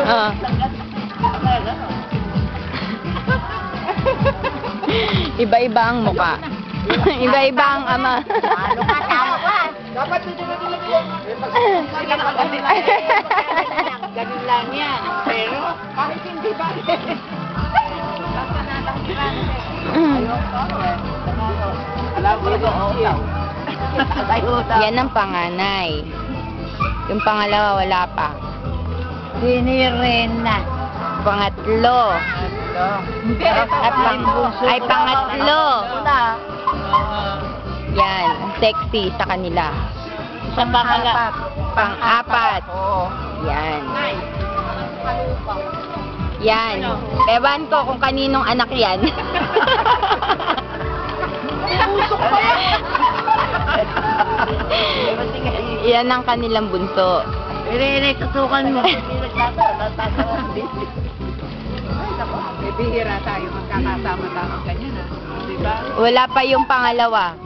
Ah. Iba-iba ang muka. Iba-iba ang ama. Ano ka, tama ka? Dapat dito na ganun lang yan. Pero, kahit hindi ba? Alam ko lang. Yan ang panganay. Yung pangalawa, wala pa. Sinirena. Pangatlo. Ay, pangatlo. Yan, ang sexy sa kanila. Sa pangalapat. Pang-apat. Yan. Yan. Ewan ko kung kaninong anak yan. Yan ang kanilang bunso. Tutukan mo. May bihira tayo magkakasama-tama ganyan, ha? Diba? Wala pa yung pangalawa.